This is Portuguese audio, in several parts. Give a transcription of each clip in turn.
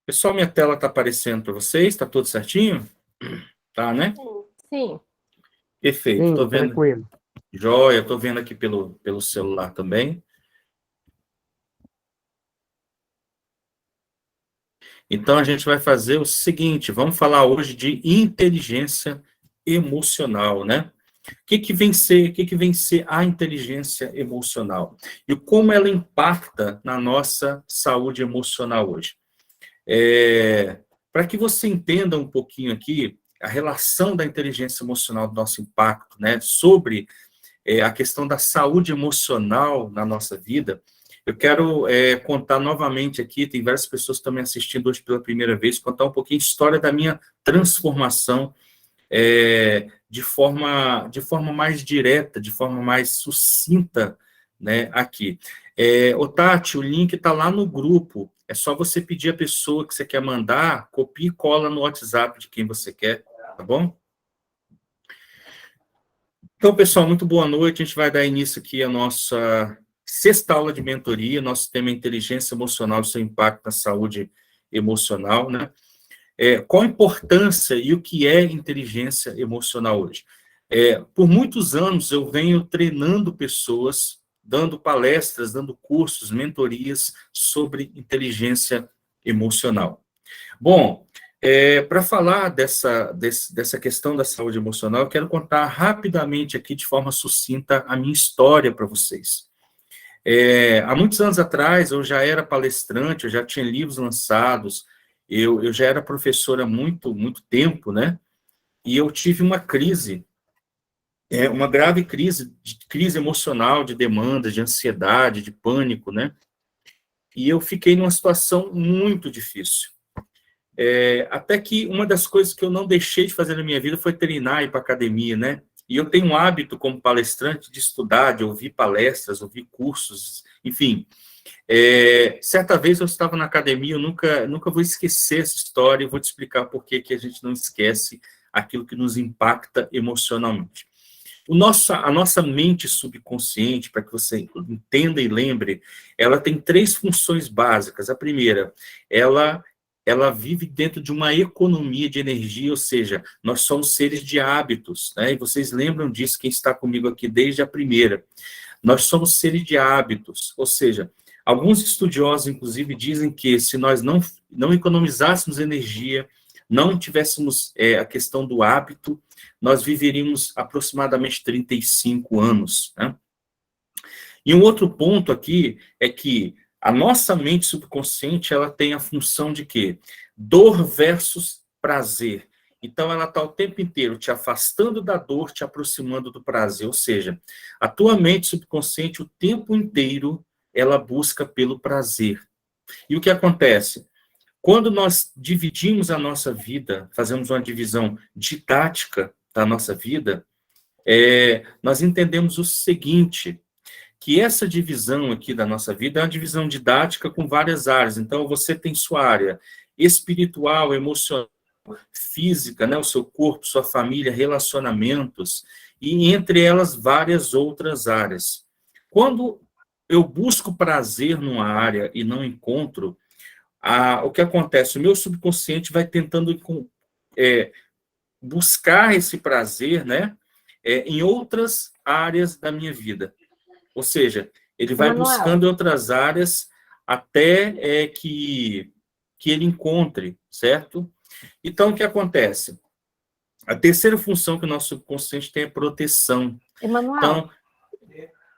Pessoal, minha tela está aparecendo para vocês? Está tudo certinho? Tá, né? Sim. Perfeito. Sim, Estou vendo. tranquilo. Joia, estou vendo aqui pelo celular também. Então, a gente vai fazer o seguinte, vamos falar hoje de inteligência emocional, né? O que vem ser a inteligência emocional? E como ela impacta na nossa saúde emocional hoje? Para que você entenda um pouquinho aqui a relação da inteligência emocional do nosso impacto, né, sobre a questão da saúde emocional na nossa vida, eu quero contar novamente aqui, tem várias pessoas também assistindo hoje pela primeira vez, contar um pouquinho a história da minha transformação de forma mais direta, de forma mais sucinta, né, aqui. Ô, Tati, o link está lá no grupo, é só você pedir a pessoa que você quer mandar, copia e cola no WhatsApp de quem você quer, tá bom? Então, pessoal, muito boa noite, a gente vai dar início aqui à nossa sexta aula de mentoria, nosso tema é inteligência emocional e seu impacto na saúde emocional, né? Qual a importância e o que é inteligência emocional hoje? Por muitos anos eu venho treinando pessoas, dando palestras, dando cursos, mentorias sobre inteligência emocional. Bom, para falar dessa questão da saúde emocional, eu quero contar rapidamente aqui, de forma sucinta, a minha história para vocês. Há muitos anos atrás, eu já era palestrante, eu já tinha livros lançados, eu já era professor há muito tempo, né? E eu tive uma crise, uma grave crise emocional, de demanda, de ansiedade, de pânico, né? E eu fiquei numa situação muito difícil. Até que uma das coisas que eu não deixei de fazer na minha vida foi treinar e ir para academia, né? E eu tenho um hábito como palestrante de estudar, de ouvir palestras, ouvir cursos, enfim. Certa vez eu estava na academia, eu nunca vou esquecer essa história, e vou te explicar por que a gente não esquece aquilo que nos impacta emocionalmente. A nossa mente subconsciente, para que você entenda e lembre, ela tem 3 funções básicas. A primeira, ela vive dentro de uma economia de energia, ou seja, nós somos seres de hábitos, né? E vocês lembram disso, quem está comigo aqui desde a primeira. Nós somos seres de hábitos, ou seja, alguns estudiosos, inclusive, dizem que se nós não economizássemos energia, não tivéssemos a questão do hábito, nós viveríamos aproximadamente 35 anos, né? E um outro ponto aqui é que a nossa mente subconsciente, ela tem a função de quê? Dor versus prazer. Então, ela está o tempo inteiro te afastando da dor, te aproximando do prazer. Ou seja, a tua mente subconsciente, o tempo inteiro, ela busca pelo prazer. E o que acontece? Quando nós dividimos a nossa vida, fazemos uma divisão didática da nossa vida, nós entendemos o seguinte, que essa divisão aqui da nossa vida é uma divisão didática com várias áreas. Então, você tem sua área espiritual, emocional, física, né, o seu corpo, sua família, relacionamentos, e entre elas várias outras áreas. Quando eu busco prazer numa área e não encontro, o que acontece? O meu subconsciente vai tentando buscar esse prazer, né, em outras áreas da minha vida. Ou seja, ele vai buscando outras áreas até que ele encontre, certo? Então, o que acontece? A terceira função que o nosso subconsciente tem é proteção. Emanuel. Então,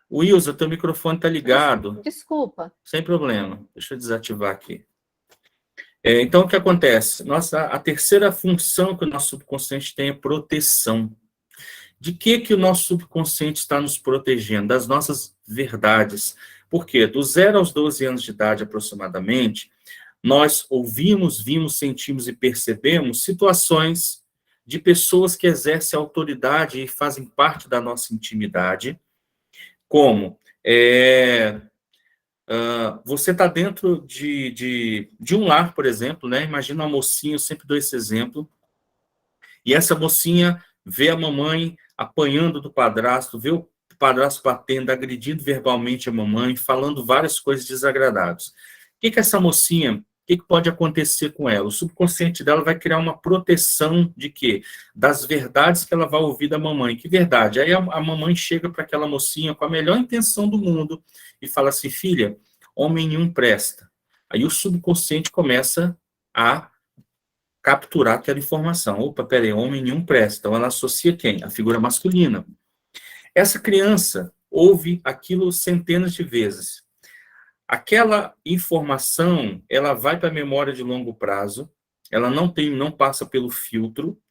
Wilson, teu microfone está ligado. Desculpa. Sem problema. Deixa eu desativar aqui. Então, o que acontece? A terceira função que o nosso subconsciente tem é proteção. De que o nosso subconsciente está nos protegendo? Das nossas verdades. Por quê? Do 0 aos 12 anos de idade, aproximadamente, nós ouvimos, vimos, sentimos e percebemos situações de pessoas que exercem autoridade e fazem parte da nossa intimidade, como você está dentro de um lar, por exemplo, né? Imagina uma mocinha, eu sempre dou esse exemplo, e essa mocinha vê a mamãe apanhando do padrasto, vê o o padrasto batendo, agredindo verbalmente a mamãe, falando várias coisas desagradáveis. O que essa mocinha, o que pode acontecer com ela? O subconsciente dela vai criar uma proteção de quê? Das verdades que ela vai ouvir da mamãe. Que verdade? Aí a mamãe chega para aquela mocinha com a melhor intenção do mundo e fala assim, filha, homem nenhum presta. Aí o subconsciente começa a capturar aquela informação. Opa, peraí, homem nenhum presta. Então ela associa quem? A figura masculina. Essa criança ouve aquilo centenas de vezes. Aquela informação, ela vai para a memória de longo prazo, ela não passa pelo filtro,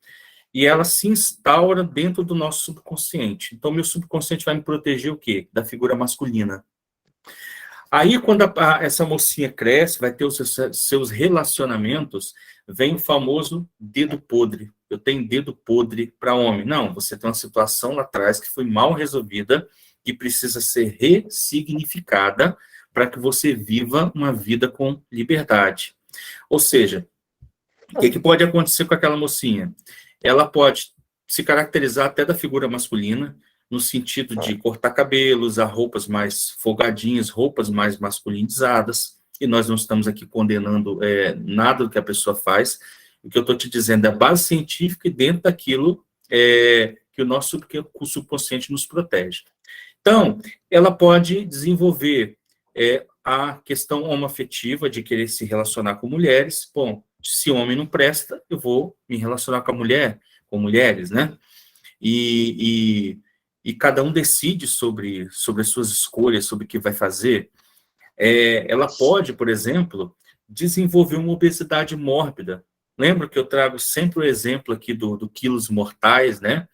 e ela se instaura dentro do nosso subconsciente. Então, meu subconsciente vai me proteger o quê? Da figura masculina. Aí, quando essa mocinha cresce, vai ter os seus relacionamentos, vem o famoso dedo podre. Eu tenho dedo podre para homem. Não, você tem uma situação lá atrás que foi mal resolvida, que precisa ser ressignificada para que você viva uma vida com liberdade. Ou seja, o que pode acontecer com aquela mocinha? Ela pode se caracterizar até da figura masculina, no sentido de cortar cabelo, usar roupas mais folgadinhas, roupas mais masculinizadas, e nós não estamos aqui condenando nada do que a pessoa faz. O que eu estou te dizendo é a base científica e dentro daquilo que o nosso subconsciente nos protege. Então, ela pode desenvolver a questão homoafetiva de querer se relacionar com mulheres. Bom, se homem não presta, eu vou me relacionar com a mulher, com mulheres, né? E cada um decide sobre as suas escolhas, sobre o que vai fazer. Ela pode, por exemplo, desenvolver uma obesidade mórbida. Lembra que eu trago sempre o exemplo aqui do quilos mortais, né?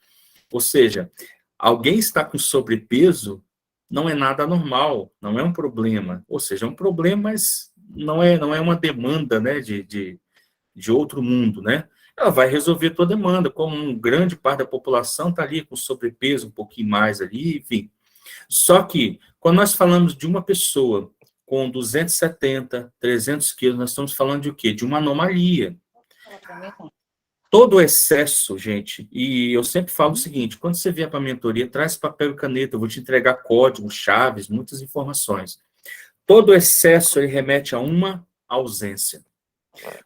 Ou seja, alguém está com sobrepeso não é nada normal, não é um problema. Ou seja, é um problema, mas não é uma demanda, né, de outro mundo, né? Ela vai resolver toda demanda, como um grande parte da população está ali com sobrepeso, um pouquinho mais ali, enfim. Só que, quando nós falamos de uma pessoa com 270, 300 quilos, nós estamos falando de o quê? De uma anomalia. Todo o excesso, gente, e eu sempre falo o seguinte, quando você vier para a mentoria, traz papel e caneta, eu vou te entregar códigos, chaves, muitas informações. Todo excesso, ele remete a uma ausência.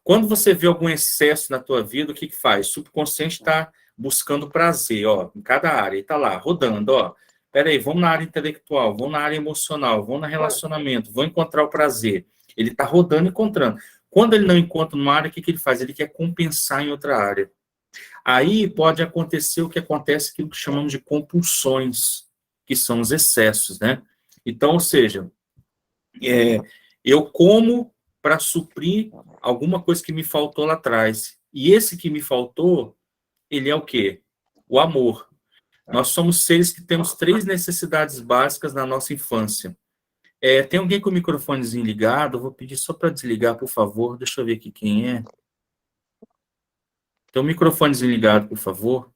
Quando você vê algum excesso na tua vida, o que faz? O subconsciente está buscando prazer, ó, em cada área, ele está lá, rodando, ó. Peraí, vamos na área intelectual, vamos na área emocional, vamos no relacionamento, vou encontrar o prazer. Ele está rodando e encontrando. Quando ele não encontra numa área, o que ele faz? Ele quer compensar em outra área. Aí pode acontecer o que acontece, aquilo que chamamos de compulsões, que são os excessos, né? Então, ou seja, eu como para suprir alguma coisa que me faltou lá atrás. E esse que me faltou, ele é o quê? O amor. Nós somos seres que temos 3 necessidades básicas na nossa infância. Tem alguém com o microfonezinho ligado? Eu vou pedir só para desligar, por favor. Deixa eu ver aqui quem é. Tem um microfonezinho ligado, por favor.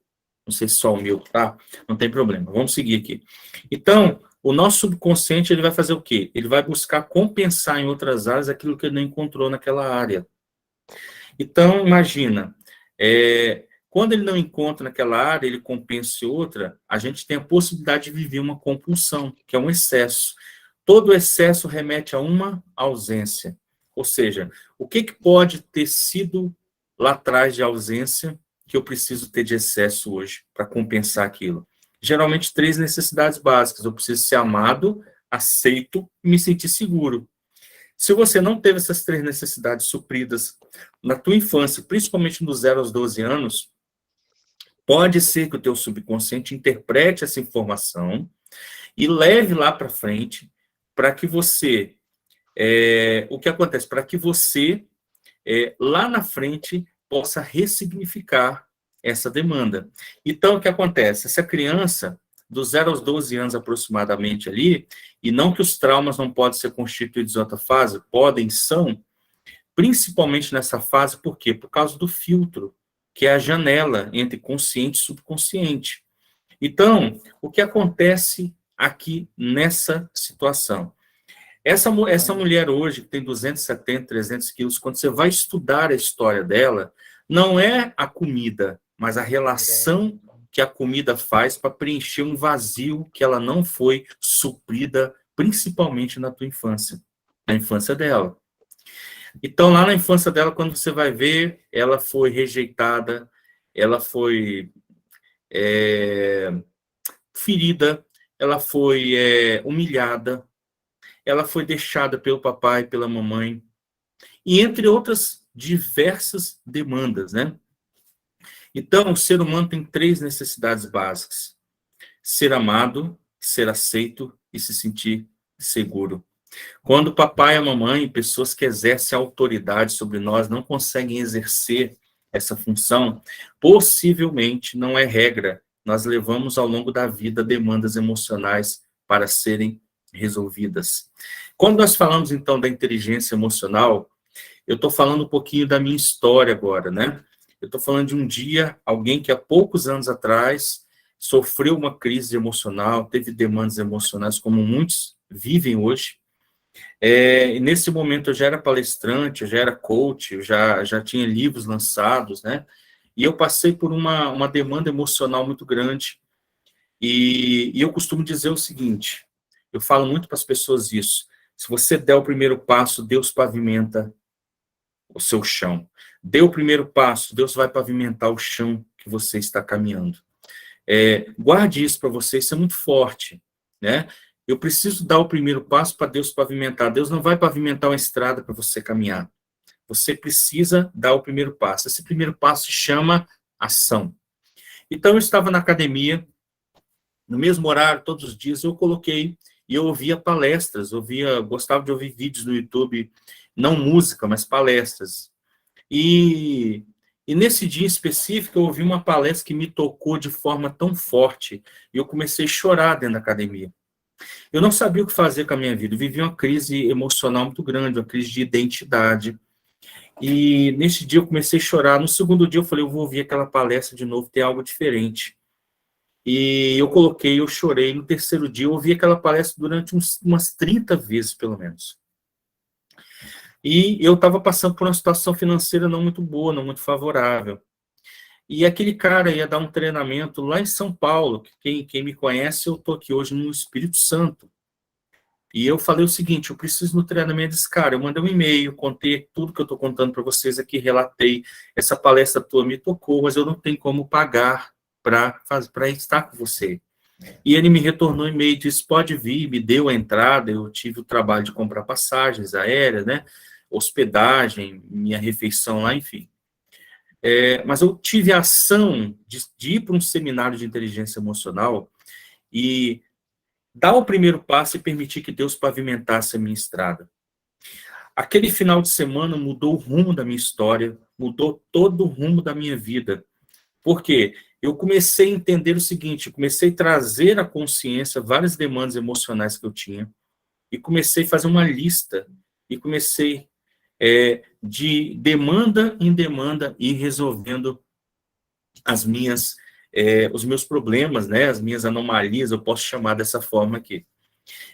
Não sei se só o meu, tá? Não tem problema. Vamos seguir aqui. Então, o nosso subconsciente, ele vai fazer o quê? Ele vai buscar compensar em outras áreas aquilo que ele não encontrou naquela área. Então, imagina, quando ele não encontra naquela área, ele compensa em outra, a gente tem a possibilidade de viver uma compulsão, que é um excesso. Todo excesso remete a uma ausência. Ou seja, o que pode ter sido lá atrás de ausência que eu preciso ter de excesso hoje para compensar aquilo? Geralmente 3 necessidades básicas. Eu preciso ser amado, aceito e me sentir seguro. Se você não teve essas 3 necessidades supridas na tua infância, principalmente dos 0 aos 12 anos, pode ser que o teu subconsciente interprete essa informação e leve lá para frente para que você... o que acontece? Para que você, lá na frente, possa ressignificar essa demanda. Então, o que acontece? Essa criança, dos 0 aos 12 anos aproximadamente ali, e não que os traumas não podem ser constituídos em outra fase, podem, são, principalmente nessa fase, por quê? Por causa do filtro, que é a janela entre consciente e subconsciente. Então, o que acontece aqui nessa situação? Essa mulher hoje, que tem 270, 300 quilos, quando você vai estudar a história dela, não é a comida, mas a relação que a comida faz para preencher um vazio que ela não foi suprida, principalmente na tua infância, na infância dela. Então, lá na infância dela, quando você vai ver, ela foi rejeitada, ela foi ferida, ela foi humilhada, ela foi deixada pelo papai, pela mamãe, e entre outras diversas demandas, né? Então, o ser humano tem 3 necessidades básicas: ser amado, ser aceito e se sentir seguro. Quando o papai e a mamãe, pessoas que exercem autoridade sobre nós, não conseguem exercer essa função, possivelmente, não é regra, nós levamos ao longo da vida demandas emocionais para serem resolvidas. Quando nós falamos, então, da inteligência emocional, eu estou falando um pouquinho da minha história agora, né? Eu estou falando de um dia, alguém que há poucos anos atrás sofreu uma crise emocional, teve demandas emocionais, como muitos vivem hoje. E nesse momento eu já era palestrante, eu já era coach, eu já tinha livros lançados, né? E eu passei por uma demanda emocional muito grande. E eu costumo dizer o seguinte, eu falo muito para as pessoas isso: se você der o primeiro passo, Deus pavimenta o seu chão. Dê o primeiro passo, Deus vai pavimentar o chão que você está caminhando. Guarde isso para você, isso é muito forte, né? Eu preciso dar o primeiro passo para Deus pavimentar. Deus não vai pavimentar uma estrada para você caminhar. Você precisa dar o primeiro passo. Esse primeiro passo se chama ação. Então, eu estava na academia, no mesmo horário, todos os dias, eu coloquei e eu ouvia palestras, gostava de ouvir vídeos no YouTube, não música, mas palestras. E nesse dia específico, eu ouvi uma palestra que me tocou de forma tão forte, e eu comecei a chorar dentro da academia. Eu não sabia o que fazer com a minha vida, eu vivia uma crise emocional muito grande, uma crise de identidade. E nesse dia eu comecei a chorar. No segundo dia eu falei, eu vou ouvir aquela palestra de novo, tem algo diferente. E eu coloquei, eu chorei. No terceiro dia eu ouvi aquela palestra durante umas 30 vezes, pelo menos. E eu estava passando por uma situação financeira não muito boa, não muito favorável. E aquele cara ia dar um treinamento lá em São Paulo, que quem me conhece, eu estou aqui hoje no Espírito Santo. E eu falei o seguinte, eu preciso do treinamento desse cara. Eu mandei um e-mail, contei tudo que eu estou contando para vocês aqui, relatei. Essa palestra tua me tocou, mas eu não tenho como pagar para estar com você. E ele me retornou um e-mail, disse, pode vir, me deu a entrada, eu tive o trabalho de comprar passagens aéreas, né? Hospedagem, minha refeição lá, enfim. Mas eu tive a ação de ir para um seminário de inteligência emocional e dar o primeiro passo e permitir que Deus pavimentasse a minha estrada. Aquele final de semana mudou o rumo da minha história, mudou todo o rumo da minha vida. Por quê? Eu comecei a entender o seguinte, eu comecei a trazer à consciência várias demandas emocionais que eu tinha e comecei a fazer uma lista e comecei de demanda em demanda ir resolvendo os meus problemas, né, as minhas anomalias, eu posso chamar dessa forma aqui.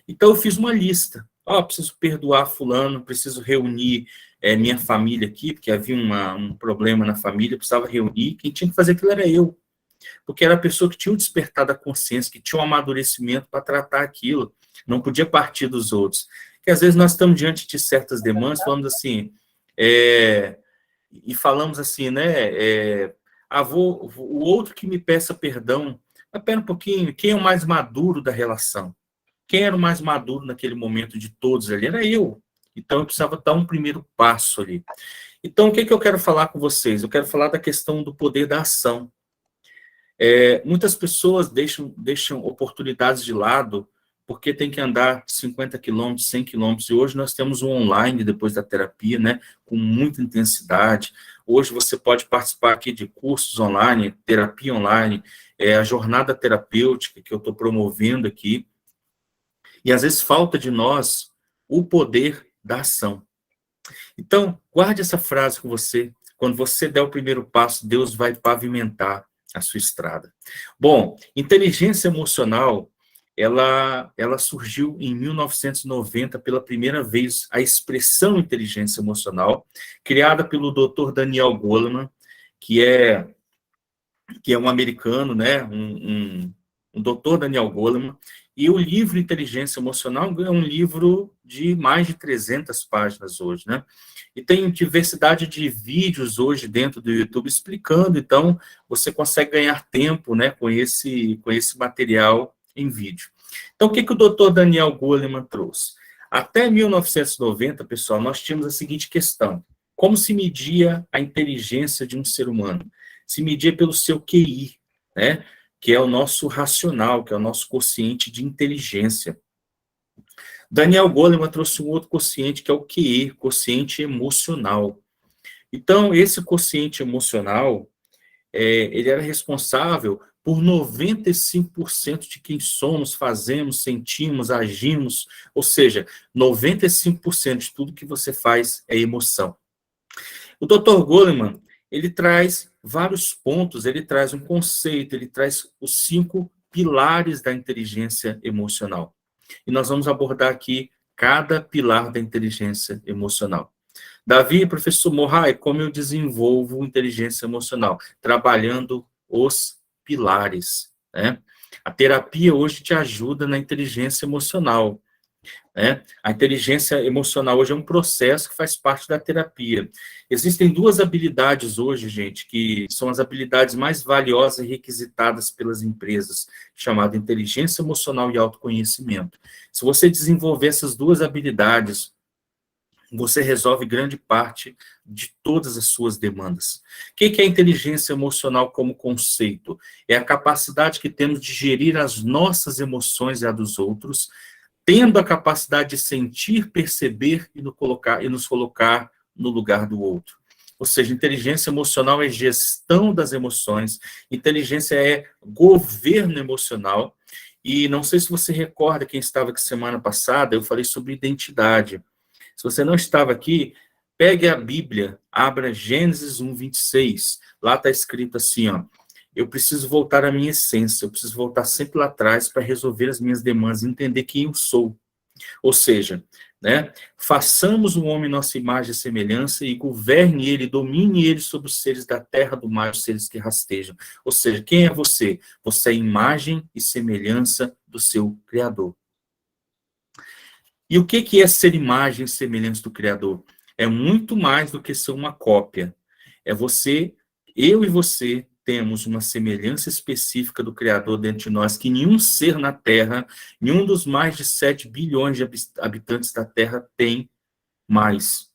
Então eu fiz uma lista. Preciso perdoar fulano, preciso reunir minha família aqui, porque havia um problema na família, precisava reunir. Quem tinha que fazer aquilo era eu, porque era a pessoa que tinha o despertar da consciência, que tinha um amadurecimento para tratar aquilo, não podia partir dos outros. Porque às vezes nós estamos diante de certas demandas, falamos assim, e falamos assim, né, o outro que me peça perdão, mas pera um pouquinho, quem é o mais maduro da relação? Quem era o mais maduro naquele momento de todos ali? Era eu. Então, eu precisava dar um primeiro passo ali. Então, o que eu quero falar com vocês? Eu quero falar da questão do poder da ação. Muitas pessoas deixam oportunidades de lado porque tem que andar 50 quilômetros, 100 quilômetros, e hoje nós temos o online depois da terapia, né, com muita intensidade. Hoje você pode participar aqui de cursos online, terapia online, a jornada terapêutica que eu estou promovendo aqui, e às vezes falta de nós o poder da ação. Então, guarde essa frase com você. Quando você der o primeiro passo, Deus vai pavimentar a sua estrada. Bom, inteligência emocional, ela surgiu em 1990 pela primeira vez, a expressão inteligência emocional, criada pelo Dr. Daniel Goleman, que é que é um americano, né, um doutor Daniel Goleman, e o livro Inteligência Emocional é um livro de mais de 300 páginas hoje, né? E tem diversidade de vídeos hoje dentro do YouTube explicando, então você consegue ganhar tempo, né, com esse material em vídeo. Então, o que o doutor Daniel Goleman trouxe? Até 1990, pessoal, nós tínhamos a seguinte questão: como se media a inteligência de um ser humano? Se media pelo seu QI, né? Que é o nosso racional, que é o nosso quociente de inteligência. Daniel Goleman trouxe um outro quociente, que é o QE, quociente emocional. Então, esse quociente emocional, ele era responsável por 95% de quem somos, fazemos, sentimos, agimos, ou seja, 95% de tudo que você faz é emoção. O Dr. Goleman, ele traz vários pontos, ele traz um conceito, ele traz os 5 pilares da inteligência emocional. E nós vamos abordar aqui cada pilar da inteligência emocional. Davi, professor Morrai, como eu desenvolvo inteligência emocional? Trabalhando os pilares, né? A terapia hoje te ajuda na inteligência emocional, né? A inteligência emocional hoje é um processo que faz parte da terapia. Existem 2 habilidades hoje, gente, que são as habilidades mais valiosas e requisitadas pelas empresas, chamada inteligência emocional e autoconhecimento. Se você desenvolver essas 2 habilidades, você resolve grande parte de todas as suas demandas. O que é inteligência emocional como conceito? É a capacidade que temos de gerir as nossas emoções e a dos outros, tendo a capacidade de sentir, perceber e nos colocar no lugar do outro. Ou seja, inteligência emocional é gestão das emoções, inteligência é governo emocional, e não sei se você recorda, quem estava aqui semana passada, eu falei sobre identidade. Se você não estava aqui, pegue a Bíblia, abra Gênesis 1:26. Lá está escrito assim, ó: eu preciso voltar à minha essência, eu preciso voltar sempre lá atrás para resolver as minhas demandas, entender quem eu sou. Ou seja, né, façamos o homem nossa imagem e semelhança e governe ele, domine ele sobre os seres da terra, do mar, os seres que rastejam. Ou seja, quem é você? Você é imagem e semelhança do seu Criador. E o que é ser imagem e semelhança do Criador? É muito mais do que ser uma cópia. É você, eu e você, temos uma semelhança específica do Criador dentro de nós, que nenhum ser na Terra, nenhum dos mais de 7 bilhões de habitantes da Terra tem mais.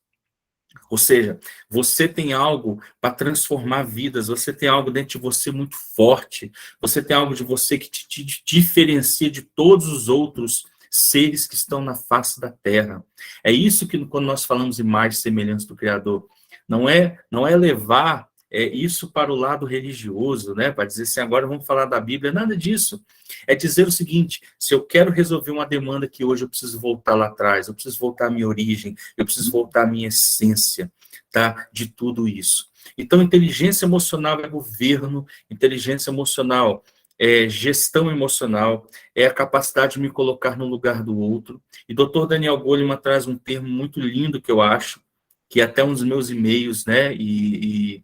Ou seja, você tem algo para transformar vidas, você tem algo dentro de você muito forte, você tem algo de você que te diferencia de todos os outros seres que estão na face da Terra. É isso que, quando nós falamos imagem e semelhança do Criador, não é levar isso para o lado religioso, né? Para dizer assim, agora vamos falar da Bíblia, nada disso. É dizer o seguinte: se eu quero resolver uma demanda que hoje eu preciso voltar lá atrás, eu preciso voltar à minha origem, eu preciso voltar à minha essência, tá? De tudo isso. Então, inteligência emocional é governo, inteligência emocional é gestão emocional, é a capacidade de me colocar no lugar do outro. E Dr. Daniel Goleman traz um termo muito lindo que eu acho, que é até um dos meus e-mails, né? E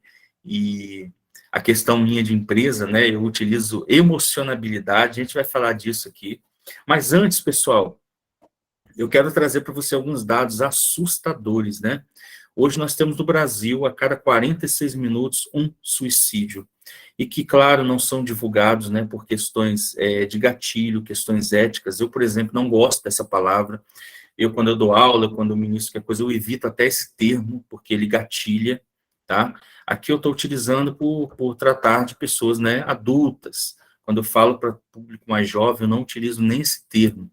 a questão minha de empresa, né? Eu utilizo emocionabilidade, a gente vai falar disso aqui. Mas antes, pessoal, eu quero trazer para você alguns dados assustadores, né? Hoje nós temos no Brasil, a cada 46 minutos, um suicídio. E que, claro, não são divulgados, né, por questões de gatilho, questões éticas. Eu, por exemplo, não gosto dessa palavra. Quando eu dou aula, quando eu ministro qualquer coisa, eu evito até esse termo, porque ele gatilha, tá? Aqui eu estou utilizando por tratar de pessoas, né, adultas. Quando eu falo para público mais jovem, eu não utilizo nem esse termo.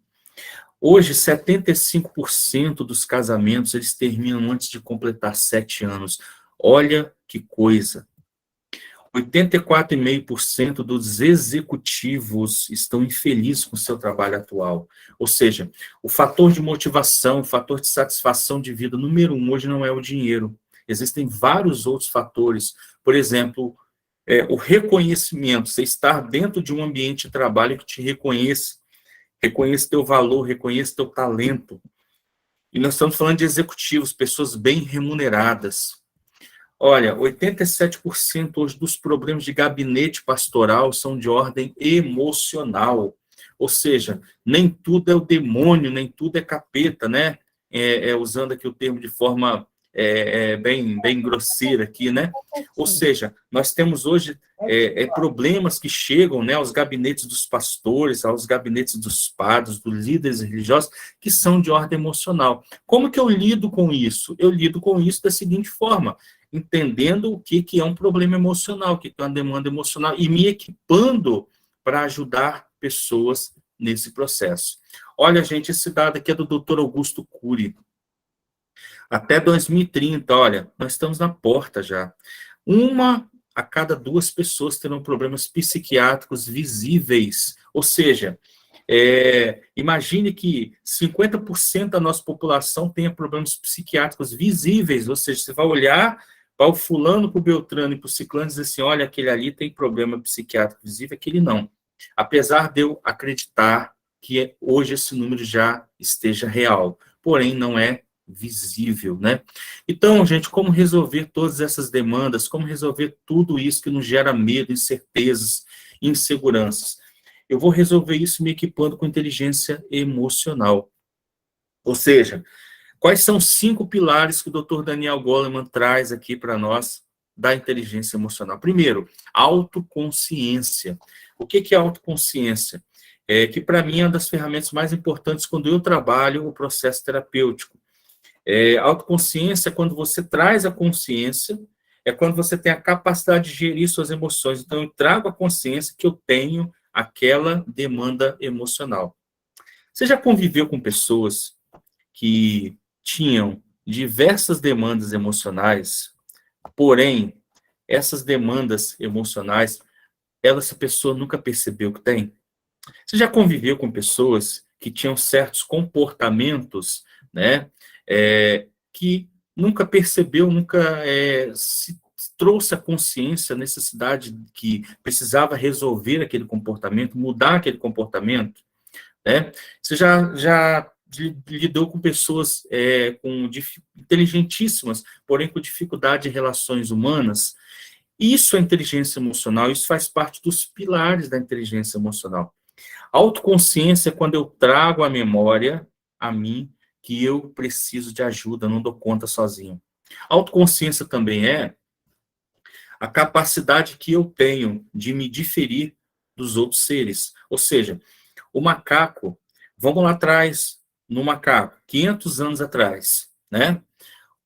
Hoje, 75% dos casamentos, eles terminam antes de completar 7 anos. Olha que coisa. 84,5% dos executivos estão infelizes com o seu trabalho atual. Ou seja, o fator de motivação, o fator de satisfação de vida, número 1, hoje não é o dinheiro. Existem vários outros fatores. Por exemplo, o reconhecimento, você estar dentro de um ambiente de trabalho que te reconheça teu valor, reconheça teu talento. E nós estamos falando de executivos, pessoas bem remuneradas. Olha, 87% hoje dos problemas de gabinete pastoral são de ordem emocional. Ou seja, nem tudo é o demônio, nem tudo é capeta, né? Usando aqui o termo de forma bem grosseira aqui, né? Ou seja, nós temos hoje problemas que chegam, né, aos gabinetes dos pastores, aos gabinetes dos padres, dos líderes religiosos, que são de ordem emocional. Como que eu lido com isso? Eu lido com isso da seguinte forma: entendendo o que é um problema emocional, o que é uma demanda emocional, e me equipando para ajudar pessoas nesse processo. Olha, gente, esse dado aqui é do Dr. Augusto Cury. Até 2030, olha, nós estamos na porta já. Uma a cada 2 pessoas terão problemas psiquiátricos visíveis. Ou seja, imagine que 50% da nossa população tenha problemas psiquiátricos visíveis. Ou seja, você vai olhar para o fulano, para o Beltrano e para o ciclano e dizer assim, olha, aquele ali tem problema psiquiátrico visível, aquele não. Apesar de eu acreditar que hoje esse número já esteja real, porém não é visível, né? Então, gente, como resolver todas essas demandas, como resolver tudo isso que nos gera medo, incertezas, inseguranças? Eu vou resolver isso me equipando com inteligência emocional. Ou seja, quais são os 5 pilares que o Dr. Daniel Goleman traz aqui para nós da inteligência emocional? Primeiro, autoconsciência. O que é autoconsciência? Que para mim é uma das ferramentas mais importantes quando eu trabalho o processo terapêutico. Autoconsciência é quando você traz a consciência, é quando você tem a capacidade de gerir suas emoções. Então, eu trago a consciência que eu tenho aquela demanda emocional. Você já conviveu com pessoas que tinham diversas demandas emocionais, porém, essas demandas emocionais, essa pessoa nunca percebeu que tem? Você já conviveu com pessoas que tinham certos comportamentos, né, que nunca percebeu, nunca se trouxe a consciência, a necessidade que precisava resolver aquele comportamento, mudar aquele comportamento, né? Você já lidou com pessoas inteligentíssimas, porém com dificuldade em relações humanas? Isso é inteligência emocional, isso faz parte dos pilares da inteligência emocional. Autoconsciência é quando eu trago a memória a mim que eu preciso de ajuda, não dou conta sozinho. Autoconsciência também é a capacidade que eu tenho de me diferir dos outros seres. Ou seja, o macaco, vamos lá atrás, no macaco, 500 anos atrás, né?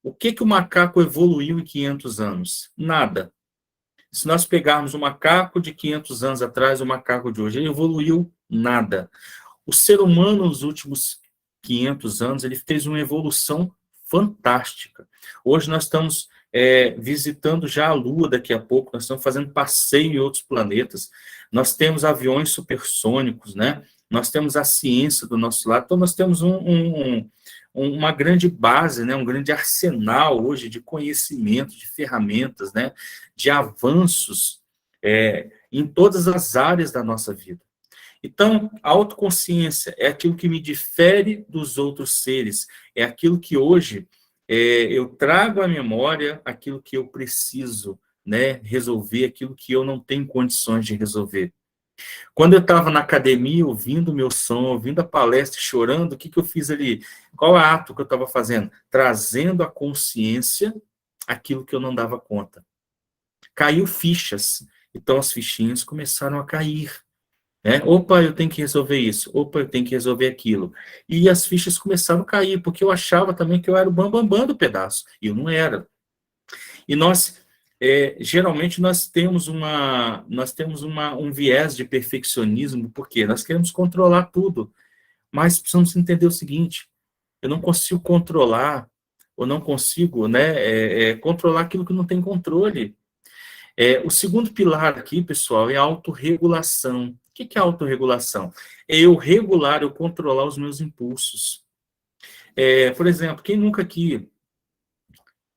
O que o macaco evoluiu em 500 anos? Nada. Se nós pegarmos o macaco de 500 anos atrás, o macaco de hoje, ele evoluiu nada. O ser humano, nos últimos 500 anos, ele fez uma evolução fantástica. Hoje nós estamos visitando já a Lua daqui a pouco, nós estamos fazendo passeio em outros planetas, nós temos aviões supersônicos, né? Nós temos a ciência do nosso lado, então nós temos uma grande base, né? Um grande arsenal hoje de conhecimento, de ferramentas, né? De avanços em todas as áreas da nossa vida. Então, a autoconsciência é aquilo que me difere dos outros seres, é aquilo que hoje eu trago à memória aquilo que eu preciso, né, resolver, aquilo que eu não tenho condições de resolver. Quando eu estava na academia, ouvindo o meu som, ouvindo a palestra, chorando, o que eu fiz ali? Qual ato que eu estava fazendo? Trazendo à consciência aquilo que eu não dava conta. Caiu fichas. Então, as fichinhas começaram a cair. Opa, eu tenho que resolver isso. Opa, eu tenho que resolver aquilo. E as fichas começaram a cair, porque eu achava também que eu era o bambambam do pedaço. E eu não era. E nós, geralmente, nós temos um viés de perfeccionismo, porque nós queremos controlar tudo. Mas precisamos entender o seguinte: eu não consigo controlar, ou não consigo, né, controlar aquilo que não tem controle. O segundo pilar aqui, pessoal, é a autorregulação. O que é autorregulação? É eu regular, eu controlar os meus impulsos. Por exemplo, quem nunca aqui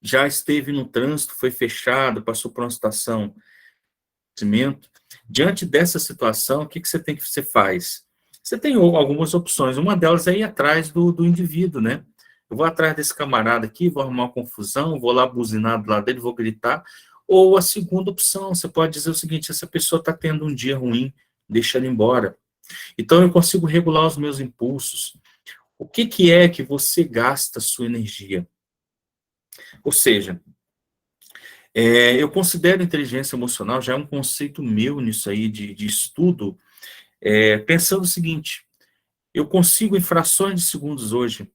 já esteve no trânsito, foi fechado, passou por uma situação de cimento, diante dessa situação, o que você faz? Você tem algumas opções. Uma delas é ir atrás do indivíduo, né? Eu vou atrás desse camarada aqui, vou arrumar uma confusão, vou lá buzinar do lado dele, vou gritar. Ou a segunda opção, você pode dizer o seguinte: essa pessoa está tendo um dia ruim, deixa ela embora. Então eu consigo regular os meus impulsos. O que, que é que você gasta sua energia? Ou seja, eu considero inteligência emocional, já é um conceito meu nisso aí, de estudo, pensando o seguinte: eu consigo, em frações de segundos hoje,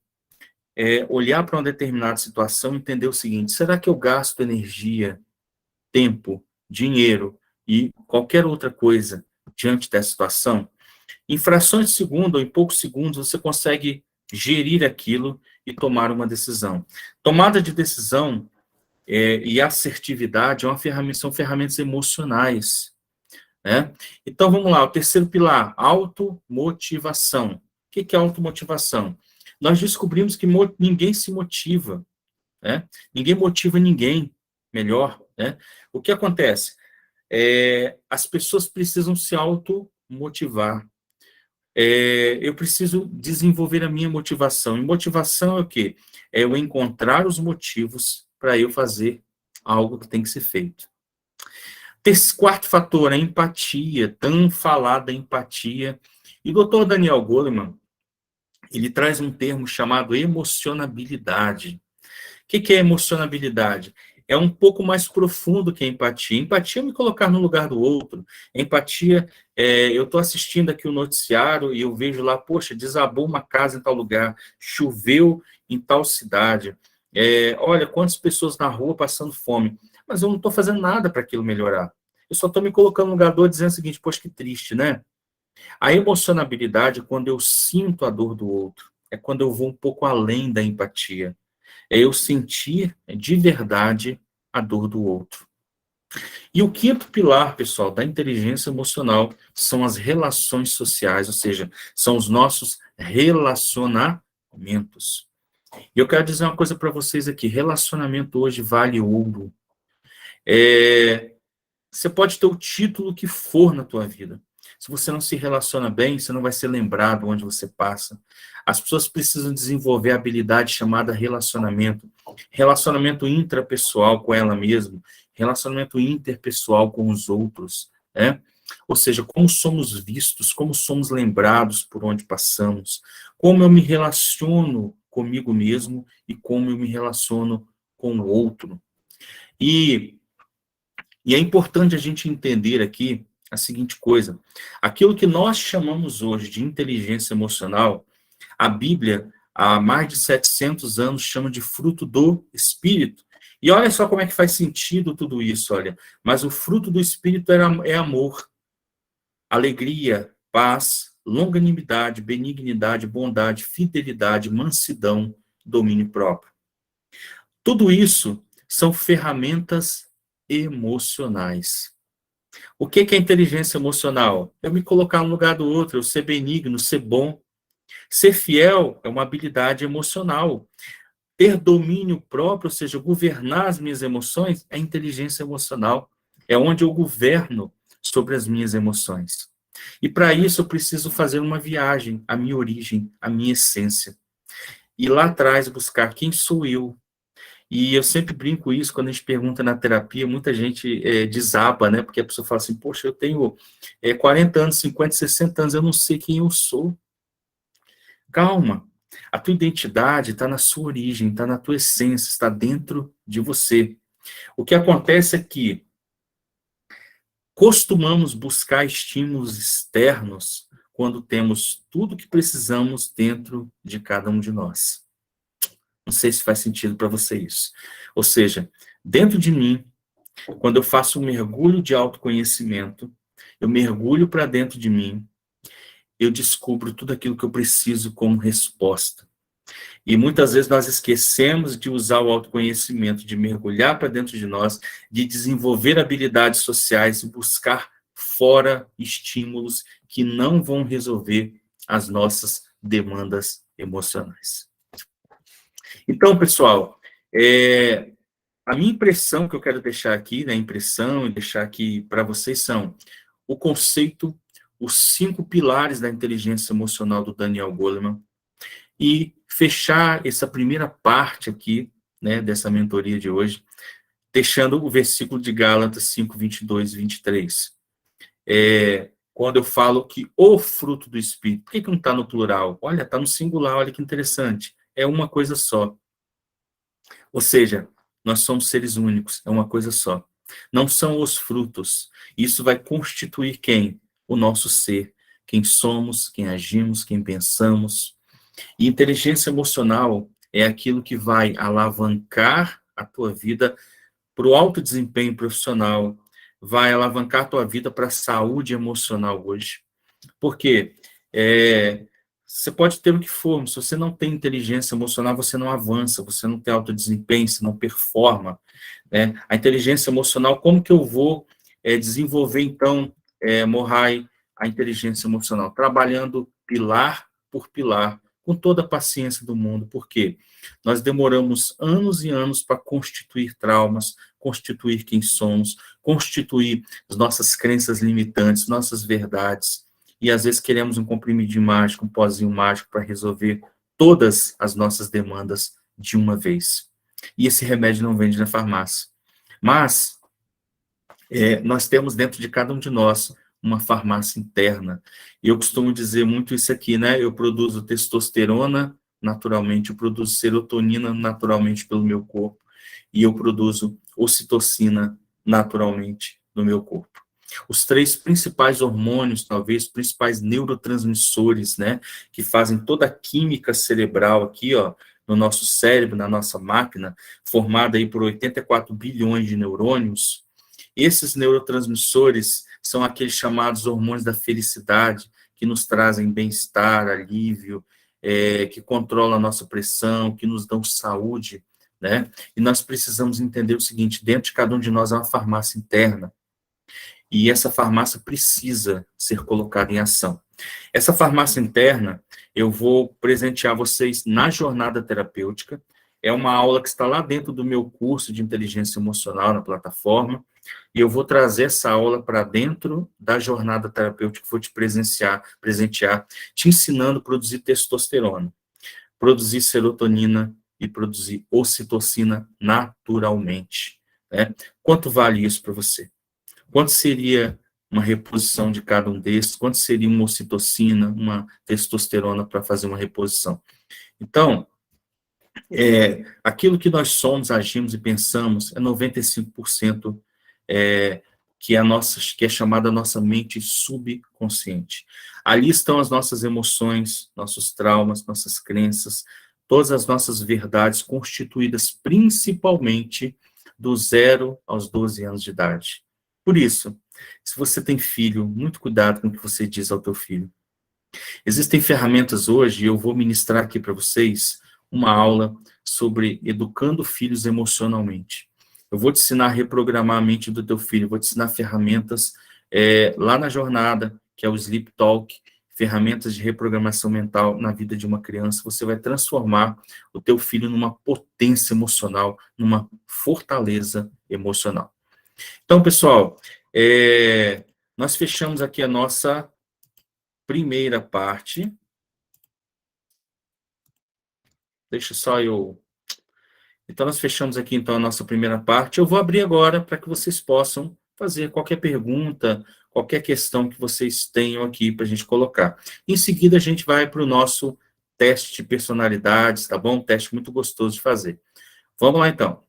olhar para uma determinada situação e entender o seguinte: será que eu gasto energia, tempo, dinheiro e qualquer outra coisa diante dessa situação? Em frações de segundo ou em poucos segundos, você consegue gerir aquilo e tomar uma decisão. Tomada de decisão e assertividade são ferramentas emocionais, né? Então, vamos lá, o terceiro pilar, automotivação. O que é automotivação? Nós descobrimos que ninguém se motiva, né? Ninguém motiva ninguém melhor, né? O que acontece? As pessoas precisam se automotivar. Eu preciso desenvolver a minha motivação. E motivação é o quê? É eu encontrar os motivos para eu fazer algo que tem que ser feito. Quarto fator, a empatia, tão falada empatia. E o Dr. Daniel Goleman, ele traz um termo chamado emocionabilidade. O que é emocionabilidade? É um pouco mais profundo que a empatia. Empatia é me colocar no lugar do outro. Empatia, eu estou assistindo aqui o noticiário e eu vejo lá, poxa, desabou uma casa em tal lugar, choveu em tal cidade. Olha, quantas pessoas na rua passando fome. Mas eu não estou fazendo nada para aquilo melhorar. Eu só estou me colocando no lugar do outro dizendo o seguinte: poxa, que triste, né? A emocionabilidade é quando eu sinto a dor do outro. É quando eu vou um pouco além da empatia. É eu sentir de verdade a dor do outro. E o quinto pilar, pessoal, da inteligência emocional são as relações sociais, ou seja, são os nossos relacionamentos. E eu quero dizer uma coisa para vocês aqui: relacionamento hoje vale ouro. Você pode ter o título que for na tua vida. Se você não se relaciona bem, você não vai ser lembrado onde você passa. As pessoas precisam desenvolver a habilidade chamada relacionamento. Relacionamento intrapessoal com ela mesma, relacionamento interpessoal com os outros, né? Ou seja, como somos vistos, como somos lembrados por onde passamos, como eu me relaciono comigo mesmo e como eu me relaciono com o outro. E é importante a gente entender aqui a seguinte coisa: aquilo que nós chamamos hoje de inteligência emocional, a Bíblia, há mais de 700 anos, chama de fruto do Espírito. E olha só como é que faz sentido tudo isso, olha. Mas o fruto do Espírito é amor, alegria, paz, longanimidade, benignidade, bondade, fidelidade, mansidão, domínio próprio. Tudo isso são ferramentas emocionais. O que é inteligência emocional? Eu me colocar no lugar do outro, eu ser benigno, ser bom. Ser fiel é uma habilidade emocional. Ter domínio próprio, ou seja, governar as minhas emoções, é inteligência emocional. É onde eu governo sobre as minhas emoções. E para isso eu preciso fazer uma viagem, à minha origem, à minha essência. E lá atrás buscar quem sou eu. E eu sempre brinco isso quando a gente pergunta na terapia, muita gente desaba, né? Porque a pessoa fala assim: poxa, eu tenho 40 anos, 50, 60 anos, eu não sei quem eu sou. Calma. A tua identidade está na sua origem, está na tua essência, está dentro de você. O que acontece é que costumamos buscar estímulos externos quando temos tudo que precisamos dentro de cada um de nós. Não sei se faz sentido para você isso. Ou seja, dentro de mim, quando eu faço um mergulho de autoconhecimento, eu mergulho para dentro de mim, eu descubro tudo aquilo que eu preciso como resposta. E muitas vezes nós esquecemos de usar o autoconhecimento, de mergulhar para dentro de nós, de desenvolver habilidades sociais e buscar fora estímulos que não vão resolver as nossas demandas emocionais. Então, pessoal, a minha impressão que eu quero deixar aqui, né, impressão e deixar aqui para vocês são o conceito, os 5 pilares da inteligência emocional do Daniel Goleman, e fechar essa primeira parte aqui, né, dessa mentoria de hoje, deixando o versículo de Gálatas 5, 22 e 23. Quando eu falo que o fruto do Espírito, por que não está no plural? Olha, está no singular, olha que interessante. É uma coisa só. Ou seja, nós somos seres únicos, é uma coisa só. Não são os frutos. Isso vai constituir quem? O nosso ser. Quem somos, quem agimos, quem pensamos. E inteligência emocional é aquilo que vai alavancar a tua vida para o alto desempenho profissional, vai alavancar a tua vida para a saúde emocional hoje. Por quê? Você pode ter o que for, mas se você não tem inteligência emocional, você não avança, você não tem alto desempenho, você não performa. Né? A inteligência emocional, como que eu vou desenvolver, então, Morrai, a inteligência emocional? Trabalhando pilar por pilar, com toda a paciência do mundo. Por quê? Nós demoramos anos e anos para constituir traumas, constituir quem somos, constituir as nossas crenças limitantes, nossas verdades, e às vezes queremos um comprimidinho mágico, um pozinho mágico para resolver todas as nossas demandas de uma vez. E esse remédio não vende na farmácia. Mas nós temos dentro de cada um de nós uma farmácia interna. E eu costumo dizer muito isso aqui, né? Eu produzo testosterona naturalmente, eu produzo serotonina naturalmente pelo meu corpo, e eu produzo ocitocina naturalmente no meu corpo. Os três principais hormônios, talvez, principais neurotransmissores, né, que fazem toda a química cerebral aqui, ó, no nosso cérebro, na nossa máquina, formada aí por 84 bilhões de neurônios. Esses neurotransmissores são aqueles chamados hormônios da felicidade, que nos trazem bem-estar, alívio, que controlam a nossa pressão, que nos dão saúde, né? E nós precisamos entender o seguinte: dentro de cada um de nós há uma farmácia interna, e essa farmácia precisa ser colocada em ação. Essa farmácia interna, eu vou presentear vocês na jornada terapêutica. É uma aula que está lá dentro do meu curso de inteligência emocional na plataforma, e eu vou trazer essa aula para dentro da jornada terapêutica que vou te presentear, te ensinando a produzir testosterona, produzir serotonina e produzir ocitocina naturalmente. Né? Quanto vale isso para você? Quanto seria uma reposição de cada um desses? Quanto seria uma ocitocina, uma testosterona para fazer uma reposição? Então, aquilo que nós somos, agimos e pensamos é 95% que é chamada nossa mente subconsciente. Ali estão as nossas emoções, nossos traumas, nossas crenças, todas as nossas verdades constituídas principalmente do 0 aos 12 anos de idade. Por isso, se você tem filho, muito cuidado com o que você diz ao teu filho. Existem ferramentas hoje, e eu vou ministrar aqui para vocês uma aula sobre educando filhos emocionalmente. Eu vou te ensinar a reprogramar a mente do teu filho, vou te ensinar ferramentas lá na jornada, que é o Sleep Talk, ferramentas de reprogramação mental na vida de uma criança. Você vai transformar o teu filho numa potência emocional, numa fortaleza emocional. Então, pessoal, nós fechamos aqui a nossa primeira parte. Deixa só eu... Então, nós fechamos aqui, então, a nossa primeira parte. Eu vou abrir agora para que vocês possam fazer qualquer pergunta, qualquer questão que vocês tenham aqui para a gente colocar. Em seguida, a gente vai para o nosso teste de personalidades, tá bom? Um teste muito gostoso de fazer. Vamos lá, então.